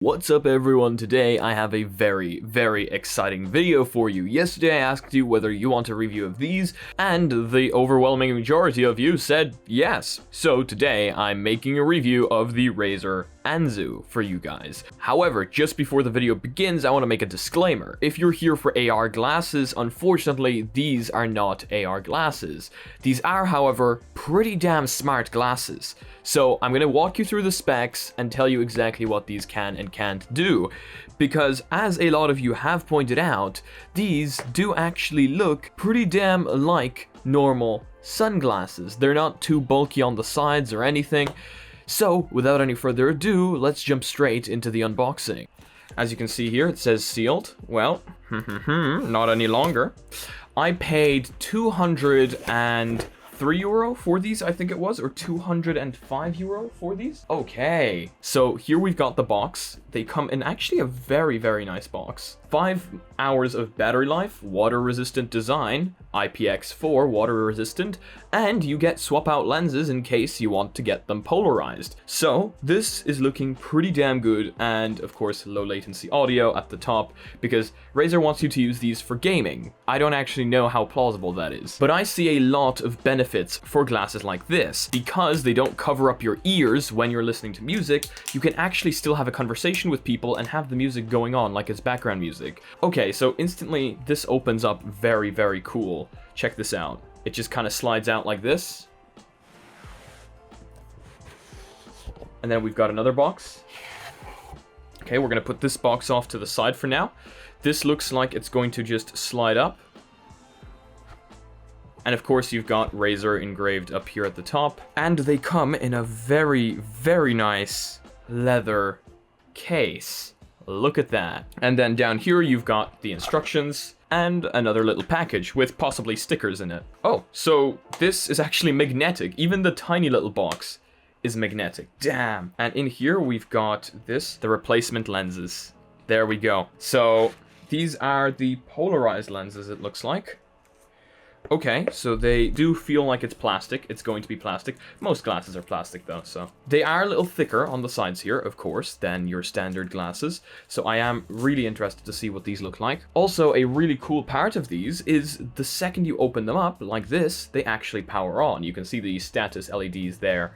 What's up everyone, today I have a very exciting video for you. Yesterday I asked you whether you want a review of these, and the overwhelming majority of you said yes. So today I'm making a review of the Razer Anzu for you guys. However, just before the video begins, I want to make a disclaimer. If you're here for AR glasses, unfortunately these are not AR glasses. These are, however, pretty damn smart glasses. So I'm going to walk you through the specs and tell you exactly what these can and can't do, because as a lot of you have pointed out, these do actually look pretty damn like normal sunglasses. They're not too bulky on the sides or anything. So without any further ado, let's jump straight into the unboxing. As you can see here, it says sealed. Well, not any longer. I paid €203 for these, I think it was, or €205 for these. Okay, so here we've got the box. They come in actually a very nice box. 5 hours of battery life, water resistant design, IPX4 water resistant, and you get swap out lenses in case you want to get them polarized. So this is looking pretty damn good, and of course low latency audio at the top, because Razer wants you to use these for gaming. I don't actually know how plausible that is, but I see a lot of benefits for glasses like this. Because they don't cover up your ears when you're listening to music, you can actually still have a conversation with people and have the music going on like it's background music. Okay, so instantly this opens up very cool. Check this out. It just kind of slides out like this. And then we've got another box. Okay, we're going to put this box off to the side for now. This looks like it's going to just slide up. And of course you've got Razer engraved up here at the top. And they come in a very nice leather case. Look at that. And then down here you've got the instructions and another little package with possibly stickers in it. Oh, so this is actually magnetic. Even the tiny little box is magnetic. Damn. And in here we've got the replacement lenses. There we go. So these are the polarized lenses, it looks like. Okay, so they do feel like it's plastic. It's going to be plastic. Most glasses are plastic though, so. They are a little thicker on the sides here, of course, than your standard glasses. So I am really interested to see what these look like. Also, a really cool part of these is the second you open them up, like this, they actually power on. You can see the status LEDs there.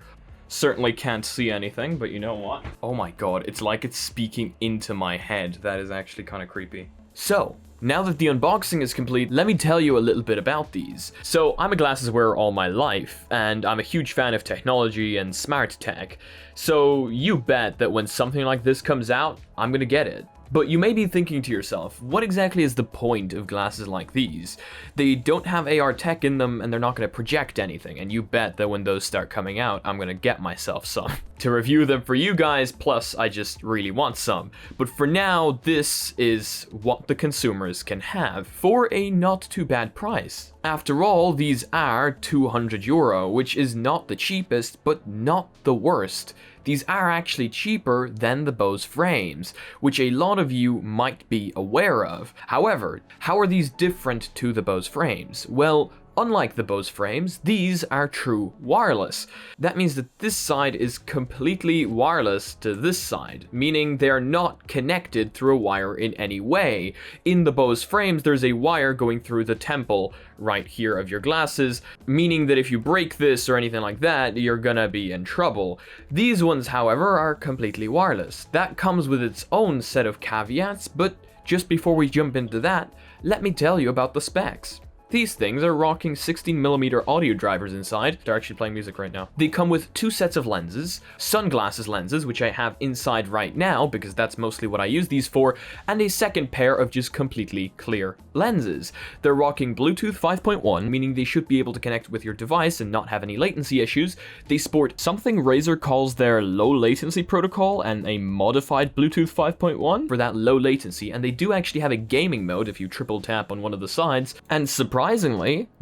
Certainly can't see anything, but you know what? Oh my god, it's like it's speaking into my head. That is actually kind of creepy. So, now that the unboxing is complete, let me tell you a little bit about these. So, I'm a glasses wearer all my life, and I'm a huge fan of technology and smart tech. So, you bet that when something like this comes out, I'm gonna get it. But you may be thinking to yourself, what exactly is the point of glasses like these? They don't have AR tech in them and they're not going to project anything, and you bet that when those start coming out, I'm going to get myself some to review them for you guys, plus I just really want some. But for now, this is what the consumers can have for a not too bad price. After all, these are €200, which is not the cheapest, but not the worst. These are actually cheaper than the Bose frames, which a lot of you might be aware of. However, how are these different to the Bose frames? Well, unlike the Bose frames, these are true wireless. That means that this side is completely wireless to this side, meaning they're not connected through a wire in any way. In the Bose frames, there's a wire going through the temple right here of your glasses, meaning that if you break this or anything like that, you're gonna be in trouble. These ones, however, are completely wireless. That comes with its own set of caveats, but just before we jump into that, let me tell you about the specs. These things are rocking 16mm audio drivers inside. They're actually playing music right now. They come with 2 sets of lenses, sunglasses lenses, which I have inside right now because that's mostly what I use these for, and a second pair of just completely clear lenses. They're rocking Bluetooth 5.1, meaning they should be able to connect with your device and not have any latency issues. They sport something Razer calls their low latency protocol and a modified Bluetooth 5.1 for that low latency, and they do actually have a gaming mode if you triple tap on one of the sides, and surprisingly,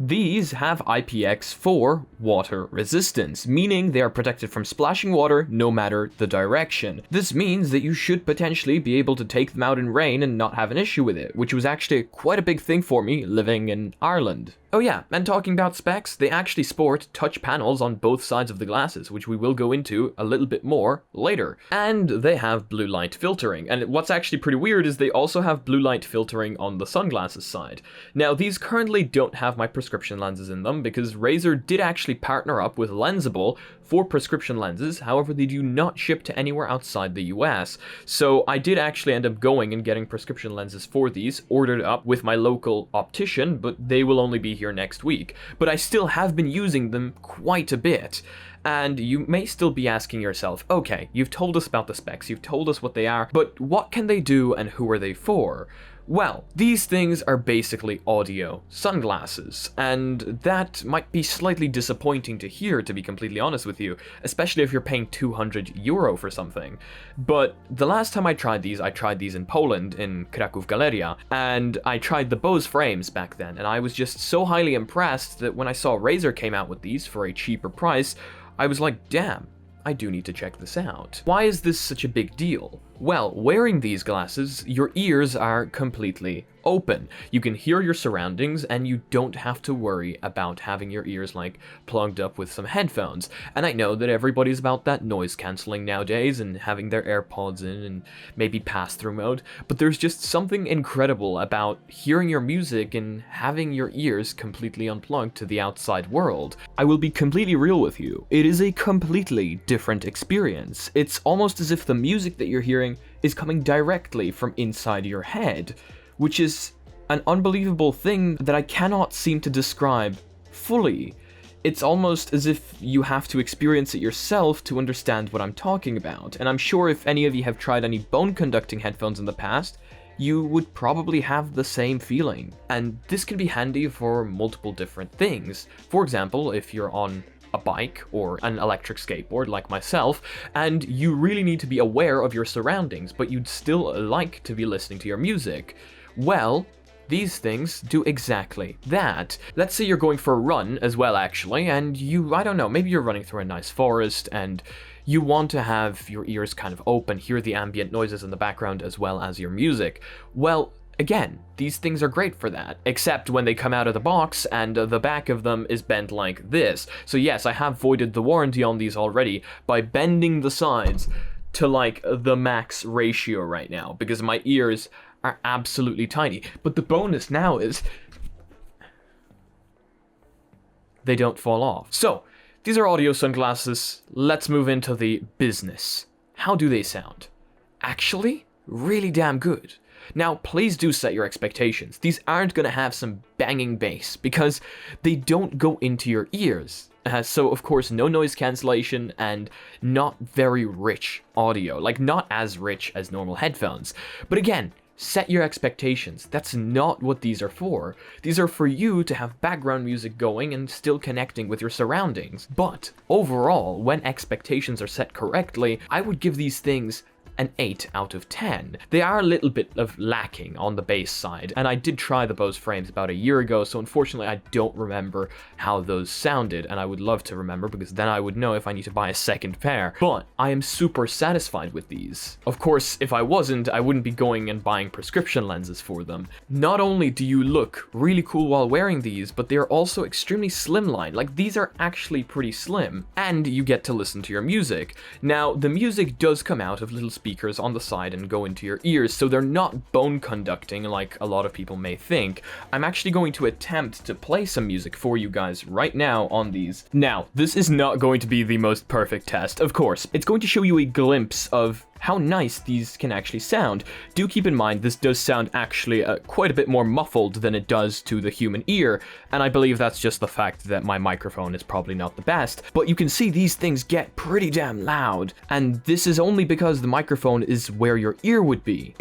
these have IPX4 water resistance, meaning they are protected from splashing water no matter the direction. This means that you should potentially be able to take them out in rain and not have an issue with it, which was actually quite a big thing for me living in Ireland. Oh yeah, and talking about specs, they actually sport touch panels on both sides of the glasses, which we will go into a little bit more later. And they have blue light filtering, and what's actually pretty weird is they also have blue light filtering on the sunglasses side. Now, these currently don't have my prescription lenses in them, because Razer did actually partner up with Lensable for prescription lenses, however they do not ship to anywhere outside the US. So I did actually end up going and getting prescription lenses for these, ordered up with my local optician, but they will only be here next week. But I still have been using them quite a bit. And you may still be asking yourself, okay, you've told us about the specs, you've told us what they are, but what can they do and who are they for? Well, these things are basically audio sunglasses, and that might be slightly disappointing to hear, to be completely honest with you, especially if you're paying €200 for something. But the last time I tried these in Poland, in Kraków Galeria, and I tried the Bose frames back then, and I was just so highly impressed that when I saw Razer came out with these for a cheaper price, I was like, damn, I do need to check this out. Why is this such a big deal? Well, wearing these glasses, your ears are completely open. You can hear your surroundings and you don't have to worry about having your ears like plugged up with some headphones. And I know that everybody's about that noise cancelling nowadays and having their AirPods in and maybe pass-through mode, but there's just something incredible about hearing your music and having your ears completely unplugged to the outside world. I will be completely real with you. It is a completely different experience. It's almost as if the music that you're hearing is coming directly from inside your head, which is an unbelievable thing that I cannot seem to describe fully. It's almost as if you have to experience it yourself to understand what I'm talking about, and I'm sure if any of you have tried any bone conducting headphones in the past, you would probably have the same feeling. And this can be handy for multiple different things. For example, if you're on a bike or an electric skateboard like myself, and you really need to be aware of your surroundings, but you'd still like to be listening to your music. Well, these things do exactly that. Let's say you're going for a run as well, actually, and I don't know, maybe you're running through a nice forest and you want to have your ears kind of open, hear the ambient noises in the background as well as your music. Well, again, these things are great for that, except when they come out of the box and the back of them is bent like this. So yes, I have voided the warranty on these already by bending the sides to like the max ratio right now, because my ears are absolutely tiny. But the bonus now is they don't fall off. So, these are audio sunglasses. Let's move into the business. How do they sound? Actually, really damn good. Now, please do set your expectations. These aren't going to have some banging bass because they don't go into your ears. So, of course, no noise cancellation and not very rich audio. Like, not as rich as normal headphones. But again, set your expectations. That's not what these are for. These are for you to have background music going and still connecting with your surroundings. But overall, when expectations are set correctly, I would give these things an 8 out of 10. They are a little bit of lacking on the bass side, and I did try the Bose frames about a year ago, so unfortunately I don't remember how those sounded, and I would love to remember because then I would know if I need to buy a second pair. But I am super satisfied with these. Of course, if I wasn't, I wouldn't be going and buying prescription lenses for them. Not only do you look really cool while wearing these, but they are also extremely slimline. Like, these are actually pretty slim, and you get to listen to your music. Now, the music does come out of little speakers on the side and go into your ears, so they're not bone conducting like a lot of people may think. I'm actually going to attempt to play some music for you guys right now on these. Now, this is not going to be the most perfect test, of course. It's going to show you a glimpse of how nice these can actually sound. Do keep in mind, this does sound actually quite a bit more muffled than it does to the human ear, and I believe that's just the fact that my microphone is probably not the best, but you can see these things get pretty damn loud, and this is only because the microphone is where your ear would be.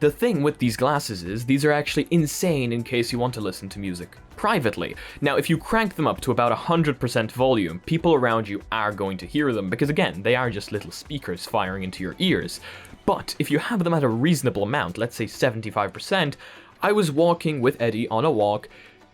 The thing with these glasses is these are actually insane in case you want to listen to music privately. Now, if you crank them up to about 100% volume, people around you are going to hear them because, again, they are just little speakers firing into your ears. But if you have them at a reasonable amount, let's say 75%, I was walking with Eddie on a walk,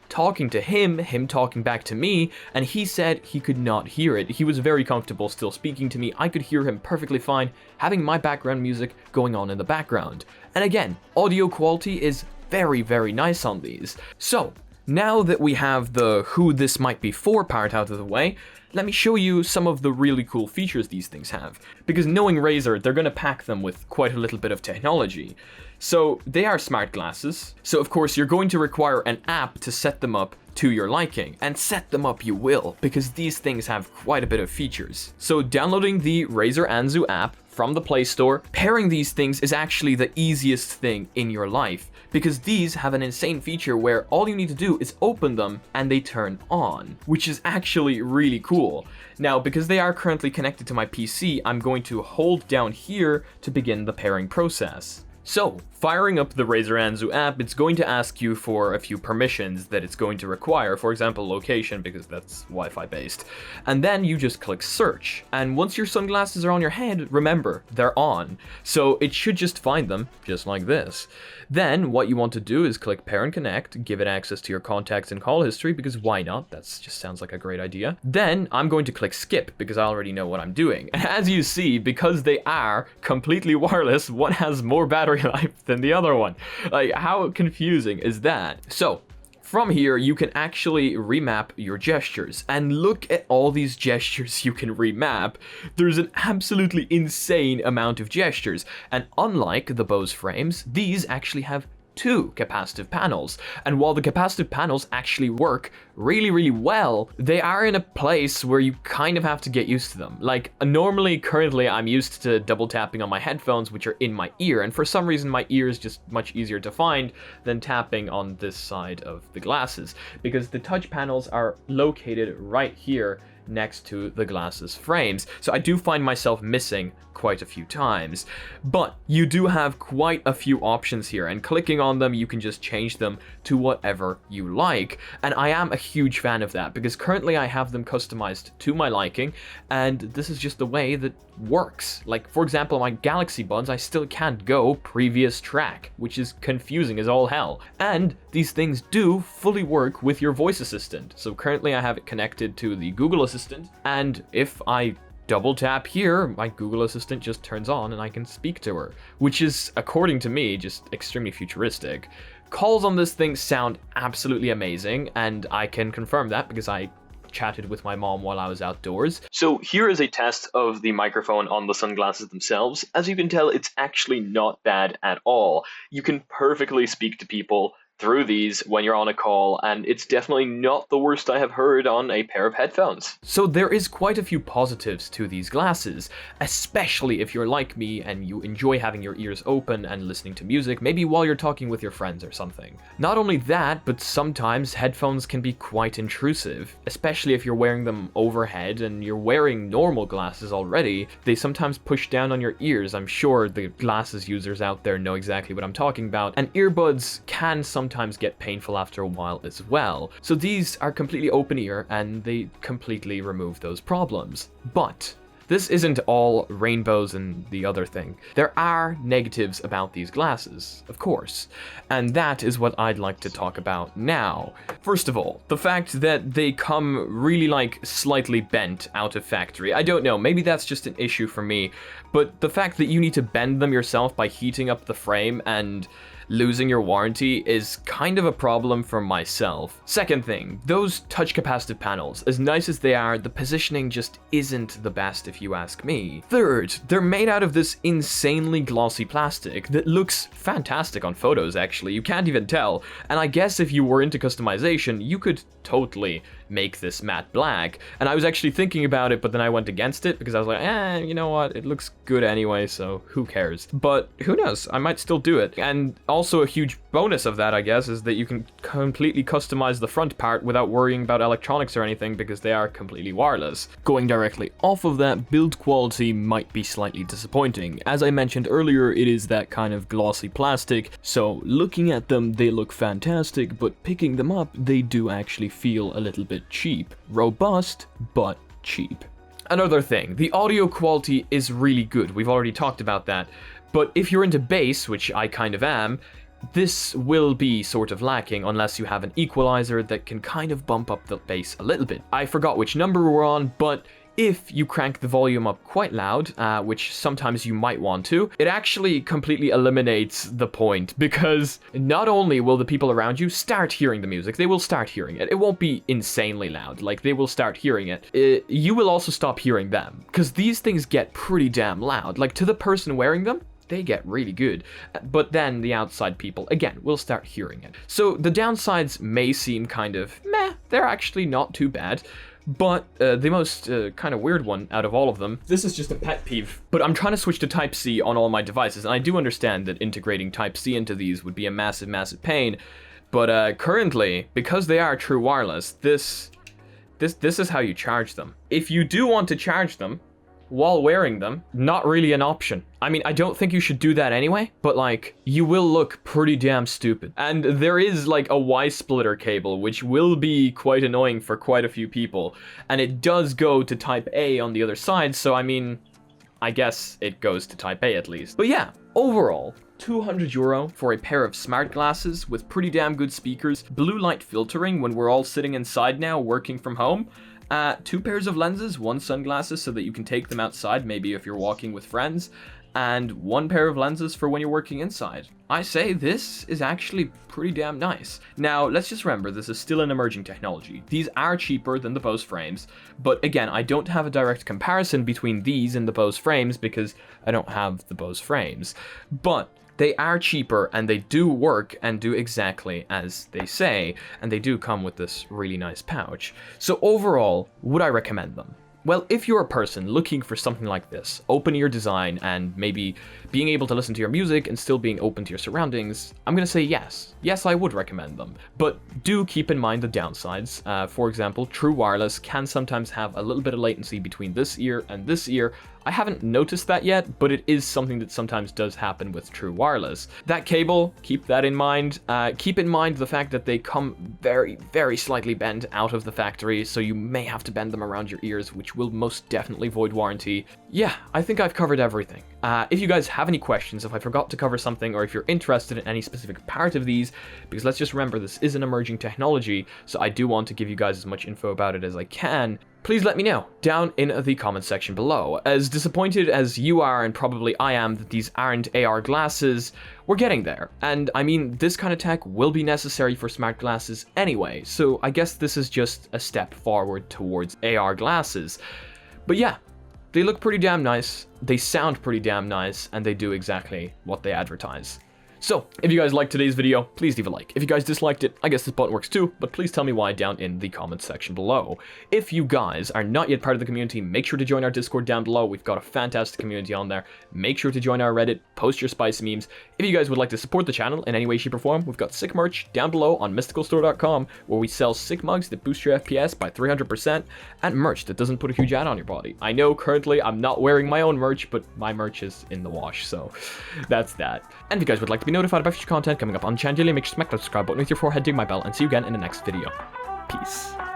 talking to him talking back to me, and he said he could not hear it. He was very comfortable still speaking to me. I could hear him perfectly fine, having my background music going on in the background. And again, audio quality is very, very nice on these. So, now that we have the who this might be for part out of the way, let me show you some of the really cool features these things have. Because knowing Razer, they're going to pack them with quite a little bit of technology. So they are smart glasses. So of course you're going to require an app to set them up to your liking. And set them up you will, because these things have quite a bit of features. So downloading the Razer Anzu app from the Play Store, pairing these things is actually the easiest thing in your life, because these have an insane feature where all you need to do is open them and they turn on, which is actually really cool. Now, because they are currently connected to my PC, I'm going to hold down here to begin the pairing process. So, firing up the Razer Anzu app, it's going to ask you for a few permissions that it's going to require, for example location, because that's Wi-Fi based. And then you just click search. And once your sunglasses are on your head, remember, they're on. So it should just find them, just like this. Then what you want to do is click pair and connect, give it access to your contacts and call history, because why not? That just sounds like a great idea. Then I'm going to click skip, because I already know what I'm doing. And as you see, because they are completely wireless, one has more battery life than the other one. Like, how confusing is that? So, from here, you can actually remap your gestures, and look at all these gestures you can remap. There's an absolutely insane amount of gestures, and unlike the Bose frames, these actually have 2 capacitive panels. And while the capacitive panels actually work really, really well, they are in a place where you kind of have to get used to them. Like, normally, currently, I'm used to double tapping on my headphones, which are in my ear, and for some reason, my ear is just much easier to find than tapping on this side of the glasses, because the touch panels are located right here next to the glasses frames. So I do find myself missing quite a few times, but you do have quite a few options here, and clicking on them you can just change them to whatever you like. And I am a huge fan of that, because currently I have them customized to my liking, and this is just the way that works. Like, for example, my Galaxy Buds, I still can't go previous track, which is confusing as all hell. And these things do fully work with your voice assistant. So currently I have it connected to the Google Assistant, and if I double tap here, my Google Assistant just turns on and I can speak to her, which is, according to me, just extremely futuristic. Calls on this thing sound absolutely amazing, and I can confirm that because I chatted with my mom while I was outdoors. So here is a test of the microphone on the sunglasses themselves. As you can tell, it's actually not bad at all. You can perfectly speak to people through these when you're on a call, and it's definitely not the worst I have heard on a pair of headphones. So there is quite a few positives to these glasses, especially if you're like me and you enjoy having your ears open and listening to music, maybe while you're talking with your friends or something. Not only that, but sometimes headphones can be quite intrusive, especially if you're wearing them overhead and you're wearing normal glasses already. They sometimes push down on your ears. I'm sure the glasses users out there know exactly what I'm talking about, and earbuds can sometimes get painful after a while as well. So these are completely open ear and they completely remove those problems. But this isn't all rainbows and the other thing. There are negatives about these glasses, of course, and that is what I'd like to talk about now. First of all, the fact that they come really like slightly bent out of factory. I don't know, maybe that's just an issue for me, but the fact that you need to bend them yourself by heating up the frame and losing your warranty is kind of a problem for myself. Second thing, those touch capacitive panels, as nice as they are, the positioning just isn't the best if you ask me. Third, they're made out of this insanely glossy plastic that looks fantastic on photos actually, you can't even tell, and I guess if you were into customization, you could totally make this matte black. And I was actually thinking about it, but then I went against it because I was like, you know what, it looks good anyway, so who cares? But who knows, I might still do it. And also a huge bonus of that, I guess, is that you can completely customize the front part without worrying about electronics or anything because they are completely wireless. Going directly off of that, build quality might be slightly disappointing. As I mentioned earlier, it is that kind of glossy plastic, so looking at them, they look fantastic, but picking them up, they do actually feel a little bit cheap. Robust, but cheap. Another thing, the audio quality is really good. We've already talked about that. But if you're into bass, which I kind of am, this will be sort of lacking unless you have an equalizer that can kind of bump up the bass a little bit. I forgot which number we're on, but if you crank the volume up quite loud, which sometimes you might want to, it actually completely eliminates the point, because not only will the people around you start hearing the music, they will start hearing it. It won't be insanely loud, like they will start hearing it. You will also stop hearing them, because these things get pretty damn loud. Like, to the person wearing them, they get really good, but then the outside people, again, will start hearing it. So the downsides may seem kind of meh, they're actually not too bad. But the most kind of weird one out of all of them, this is just a pet peeve, but I'm trying to switch to Type-C on all my devices, and I do understand that integrating Type-C into these would be a massive, massive pain, but currently, because they are true wireless, this is how you charge them. If you do want to charge them while wearing them, not really an option. I mean, I don't think you should do that anyway, but like, you will look pretty damn stupid. And there is like a Y-splitter cable, which will be quite annoying for quite a few people. And it does go to Type A on the other side, so I mean, I guess it goes to Type A at least. But yeah, overall, €200 for a pair of smart glasses with pretty damn good speakers, blue light filtering when we're all sitting inside now working from home, 2 pairs of lenses, 1 sunglasses so that you can take them outside, maybe if you're walking with friends, and 1 pair of lenses for when you're working inside. I say this is actually pretty damn nice. Now, let's just remember, this is still an emerging technology. These are cheaper than the Bose frames, but again, I don't have a direct comparison between these and the Bose frames because I don't have the Bose frames. But they are cheaper, and they do work and do exactly as they say, and they do come with this really nice pouch. So overall, would I recommend them? Well, if you're a person looking for something like this, open-ear design and maybe being able to listen to your music and still being open to your surroundings, I'm gonna say yes. Yes, I would recommend them. But do keep in mind the downsides. For example, true wireless can sometimes have a little bit of latency between this ear and this ear. I haven't noticed that yet, but it is something that sometimes does happen with true wireless. That cable, keep that in mind. Keep in mind the fact that they come very, very slightly bent out of the factory, so you may have to bend them around your ears, which will most definitely void warranty. Yeah, I think I've covered everything. If you guys have any questions, if I forgot to cover something, or if you're interested in any specific part of these, because let's just remember this is an emerging technology, so I do want to give you guys as much info about it as I can, please let me know down in the comment section below. As disappointed as you are, and probably I am, that these aren't AR glasses, we're getting there. And I mean, this kind of tech will be necessary for smart glasses anyway, so I guess this is just a step forward towards AR glasses. But yeah, they look pretty damn nice, they sound pretty damn nice, and they do exactly what they advertise. So, if you guys liked today's video, please leave a like. If you guys disliked it, I guess this button works too, but please tell me why down in the comments section below. If you guys are not yet part of the community, make sure to join our Discord down below. We've got a fantastic community on there. Make sure to join our Reddit, post your spicy memes. If you guys would like to support the channel in any way, shape, or form, we've got sick merch down below on mysticalstore.com, where we sell sick mugs that boost your FPS by 300%, and merch that doesn't put a huge ad on your body. I know currently I'm not wearing my own merch, but my merch is in the wash, so that's that. And if you guys would like to be notified about future content coming up on the channel, make sure to smack that subscribe button with your forehead, dig my bell, and see you again in the next video. Peace.